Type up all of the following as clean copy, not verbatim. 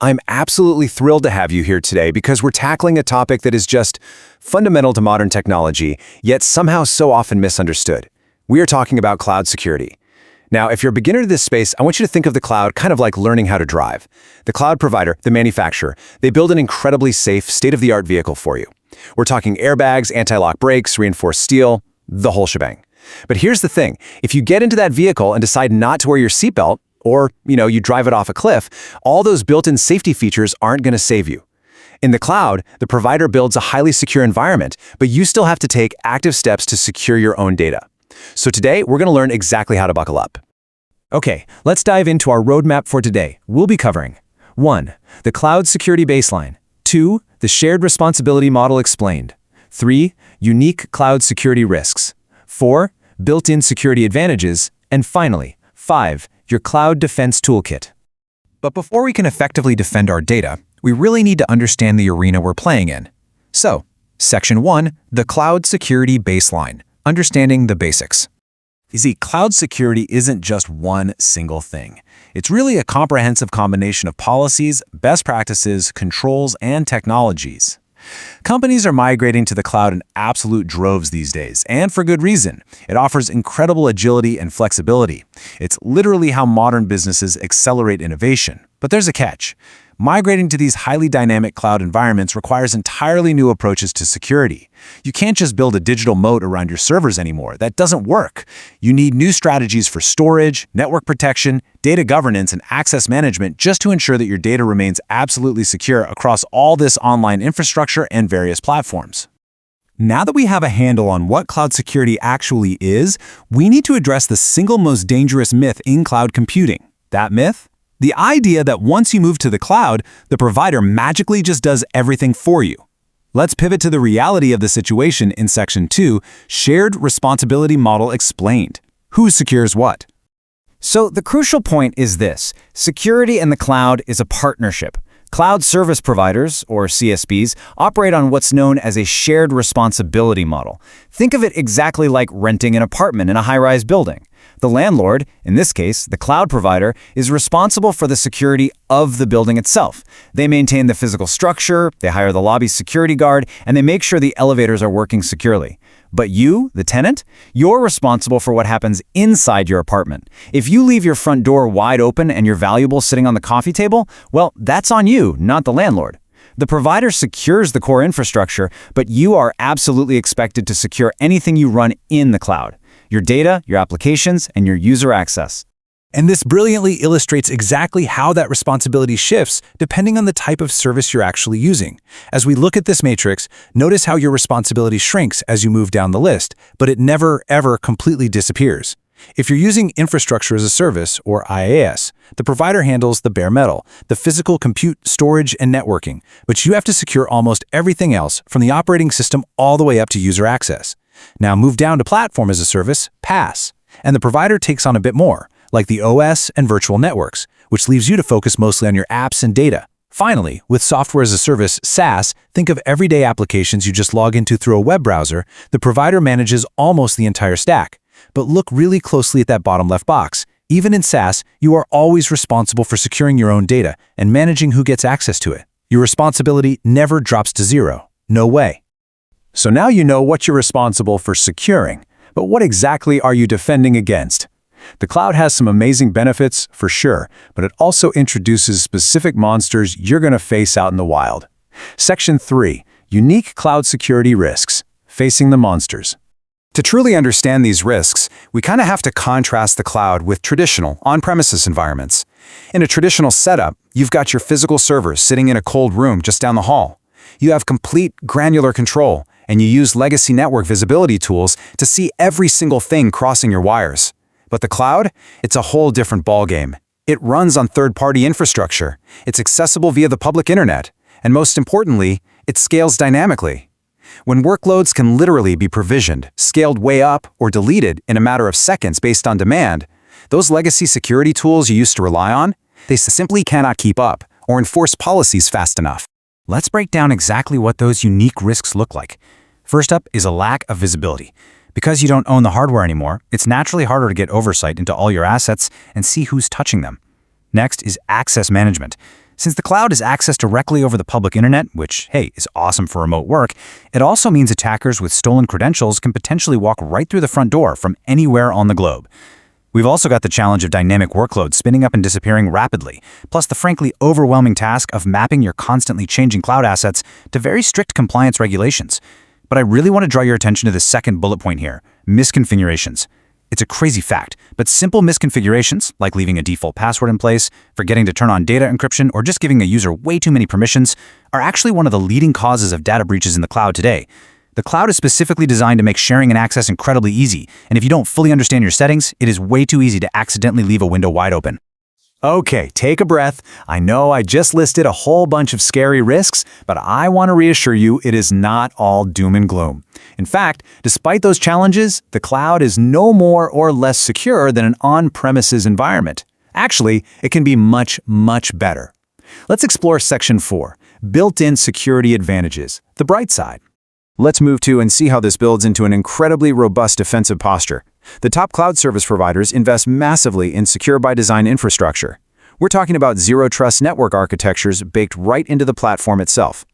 I'm absolutely thrilled to have you here today because we're tackling a topic that is just fundamental to modern technology, yet somehow so often misunderstood. We are talking about cloud security. Now, if you're a beginner to this space, I want you to think of the cloud kind of like learning how to drive. The cloud provider, the manufacturer, they build an incredibly safe, state-of-the-art vehicle for you. We're talking airbags, anti-lock brakes, reinforced steel, the whole shebang. But here's the thing. If you get into that vehicle and decide not to wear your seatbelt, or, you drive it off a cliff, all those built-in safety features aren't going to save you. In the cloud, the provider builds a highly secure environment, but you still have to take active steps to secure your own data. So today, we're going to learn exactly how to buckle up. Okay, let's dive into our roadmap for today. We'll be covering 1. The cloud security baseline. 2. The shared responsibility model explained. 3. Unique cloud security risks. 4. Built-in security advantages. And finally, 5. Your cloud defense toolkit. But before we can effectively defend our data, we really need to understand the arena we're playing in. So, Section 1, the cloud security baseline, understanding the basics. You see, cloud security isn't just one single thing. It's really a comprehensive combination of policies, best practices, controls, and technologies. Companies are migrating to the cloud in absolute droves these days, and for good reason. It offers incredible agility and flexibility. It's literally how modern businesses accelerate innovation. But there's a catch. Migrating to these highly dynamic cloud environments requires entirely new approaches to security. You can't just build a digital moat around your servers anymore. That doesn't work. You need new strategies for storage, network protection, data governance, and access management just to ensure that your data remains absolutely secure across all this online infrastructure and various platforms. Now that we have a handle on what cloud security actually is, we need to address the single most dangerous myth in cloud computing. That myth? The idea that once you move to the cloud, the provider magically just does everything for you. Let's pivot to the reality of the situation in Section 2, Shared Responsibility Model Explained. Who secures what? So the crucial point is this. Security in the cloud is a partnership. Cloud service providers, or CSPs, operate on what's known as a shared responsibility model. Think of it exactly like renting an apartment in a high-rise building. The landlord, in this case, the cloud provider, is responsible for the security of the building itself. They maintain the physical structure, they hire the lobby security guard, and they make sure the elevators are working securely. But you, the tenant, you're responsible for what happens inside your apartment. If you leave your front door wide open and your valuables sitting on the coffee table, well, that's on you, not the landlord. The provider secures the core infrastructure, but you are absolutely expected to secure anything you run in the cloud. Your data, your applications, and your user access. And this brilliantly illustrates exactly how that responsibility shifts depending on the type of service you're actually using. As we look at this matrix, notice how your responsibility shrinks as you move down the list, but it never, ever completely disappears. If you're using infrastructure as a service, or IaaS, the provider handles the bare metal, the physical compute, storage, and networking, but you have to secure almost everything else from the operating system all the way up to user access. Now move down to platform as a service, PaaS, and the provider takes on a bit more, like the OS and virtual networks, which leaves you to focus mostly on your apps and data. Finally, with software as a service, SaaS, think of everyday applications you just log into through a web browser. The provider manages almost the entire stack. But look really closely at that bottom left box. Even in SaaS, you are always responsible for securing your own data and managing who gets access to it. Your responsibility never drops to zero. No way. So now you know what you're responsible for securing, but what exactly are you defending against? The cloud has some amazing benefits, for sure, but it also introduces specific monsters you're going to face out in the wild. Section 3, Unique Cloud Security Risks, Facing the Monsters. To truly understand these risks, we kind of have to contrast the cloud with traditional on-premises environments. In a traditional setup, you've got your physical servers sitting in a cold room just down the hall. You have complete granular control, and you use legacy network visibility tools to see every single thing crossing your wires. But the cloud? It's a whole different ballgame. It runs on third-party infrastructure. It's accessible via the public internet. And most importantly, it scales dynamically. When workloads can literally be provisioned, scaled way up, or deleted in a matter of seconds based on demand, those legacy security tools you used to rely on, they simply cannot keep up or enforce policies fast enough. Let's break down exactly what those unique risks look like. First up is a lack of visibility. Because you don't own the hardware anymore, it's naturally harder to get oversight into all your assets and see who's touching them. Next is access management. Since the cloud is accessed directly over the public internet, which, hey, is awesome for remote work, it also means attackers with stolen credentials can potentially walk right through the front door from anywhere on the globe. We've also got the challenge of dynamic workloads spinning up and disappearing rapidly, plus the frankly overwhelming task of mapping your constantly changing cloud assets to very strict compliance regulations. But I really want to draw your attention to the second bullet point here, misconfigurations. It's a crazy fact, but simple misconfigurations, like leaving a default password in place, forgetting to turn on data encryption, or just giving a user way too many permissions, are actually one of the leading causes of data breaches in the cloud today. The cloud is specifically designed to make sharing and access incredibly easy, and if you don't fully understand your settings, it is way too easy to accidentally leave a window wide open. Okay, take a breath. I know I just listed a whole bunch of scary risks, but I want to reassure you it is not all doom and gloom. In fact, despite those challenges, the cloud is no more or less secure than an on-premises environment. Actually, it can be much, much better. Let's explore Section 4, Built-in Security Advantages, the bright side. Let's move to and see how this builds into an incredibly robust defensive posture. The top cloud service providers invest massively in secure-by-design infrastructure. We're talking about zero-trust network architectures baked right into the platform itself.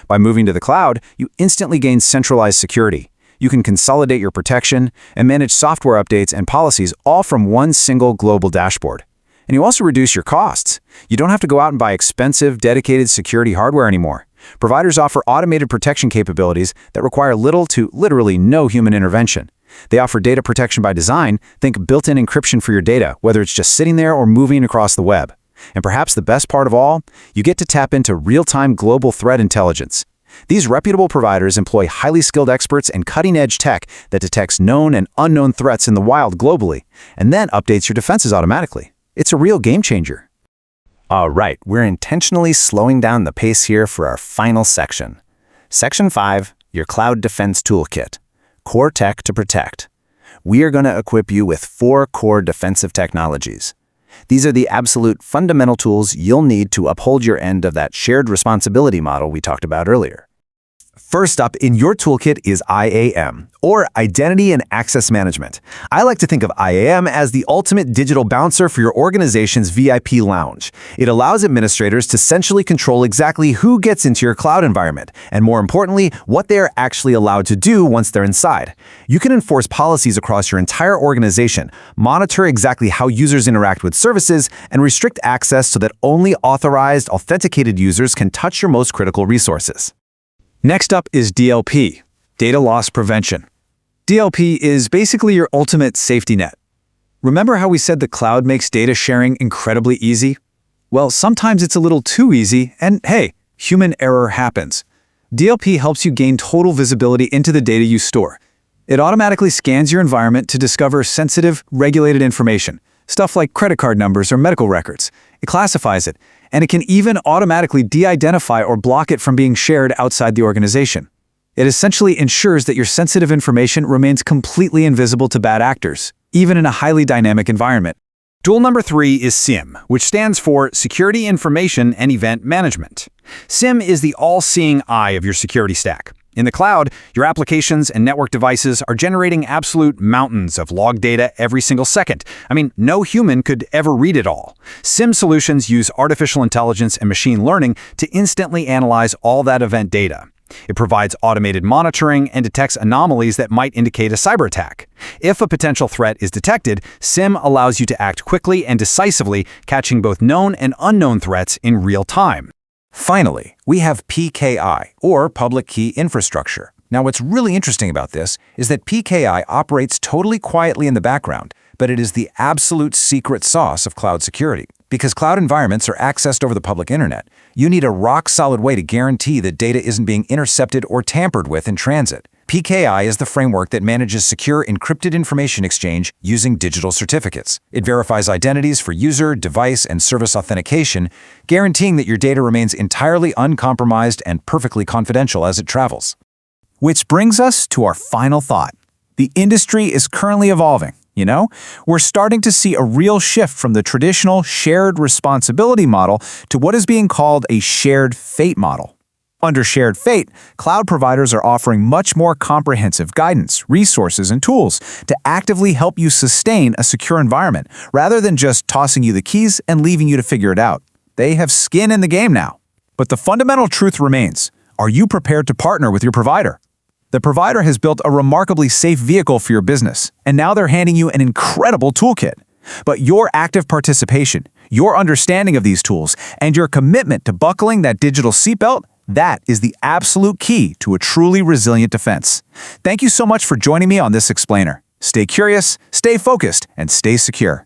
By moving to the cloud, you instantly gain centralized security. You can consolidate your protection and manage software updates and policies all from one single global dashboard. And you also reduce your costs. You don't have to go out and buy expensive, dedicated security hardware anymore. Providers offer automated protection capabilities that require little to literally no human intervention. They offer data protection by design. Think built-in encryption for your data, whether it's just sitting there or moving across the web. And perhaps the best part of all, you get to tap into real-time global threat intelligence. These reputable providers employ highly skilled experts and cutting-edge tech that detects known and unknown threats in the wild globally, and then updates your defenses automatically. It's a real game changer. All right, we're intentionally slowing down the pace here for our final section. Section 5, your Cloud Defense Toolkit. Core Tech to Protect. We are going to equip you with 4 core defensive technologies. These are the absolute fundamental tools you'll need to uphold your end of that shared responsibility model we talked about earlier. First up in your toolkit is IAM, or Identity and Access Management. I like to think of IAM as the ultimate digital bouncer for your organization's VIP lounge. It allows administrators to centrally control exactly who gets into your cloud environment, and more importantly, what they are actually allowed to do once they're inside. You can enforce policies across your entire organization, monitor exactly how users interact with services, and restrict access so that only authorized, authenticated users can touch your most critical resources. Next up is DLP, Data Loss Prevention. DLP is basically your ultimate safety net. Remember how we said the cloud makes data sharing incredibly easy? Well, sometimes it's a little too easy, and hey, human error happens. DLP helps you gain total visibility into the data you store. It automatically scans your environment to discover sensitive, regulated information, stuff like credit card numbers or medical records. It classifies it, and it can even automatically de-identify or block it from being shared outside the organization. It essentially ensures that your sensitive information remains completely invisible to bad actors, even in a highly dynamic environment. Tool number 3 is SIEM, which stands for Security Information and Event Management. SIEM is the all-seeing eye of your security stack. In the cloud, your applications and network devices are generating absolute mountains of log data every single second. I mean, no human could ever read it all. SIEM solutions use artificial intelligence and machine learning to instantly analyze all that event data. It provides automated monitoring and detects anomalies that might indicate a cyber attack. If a potential threat is detected, SIEM allows you to act quickly and decisively, catching both known and unknown threats in real time. Finally, we have PKI, or Public Key Infrastructure. Now, what's really interesting about this is that PKI operates totally quietly in the background, but it is the absolute secret sauce of cloud security. Because cloud environments are accessed over the public internet, you need a rock-solid way to guarantee that data isn't being intercepted or tampered with in transit. PKI is the framework that manages secure encrypted information exchange using digital certificates. It verifies identities for user, device, and service authentication, guaranteeing that your data remains entirely uncompromised and perfectly confidential as it travels. Which brings us to our final thought. The industry is currently evolving. We're starting to see a real shift from the traditional shared responsibility model to what is being called a shared fate model. Under shared fate, cloud providers are offering much more comprehensive guidance, resources, and tools to actively help you sustain a secure environment, rather than just tossing you the keys and leaving you to figure it out. They have skin in the game now. But the fundamental truth remains. Are you prepared to partner with your provider? The provider has built a remarkably safe vehicle for your business, and now they're handing you an incredible toolkit. But your active participation, your understanding of these tools, and your commitment to buckling that digital seatbelt, that is the absolute key to a truly resilient defense. Thank you so much for joining me on this explainer. Stay curious, stay focused, and stay secure.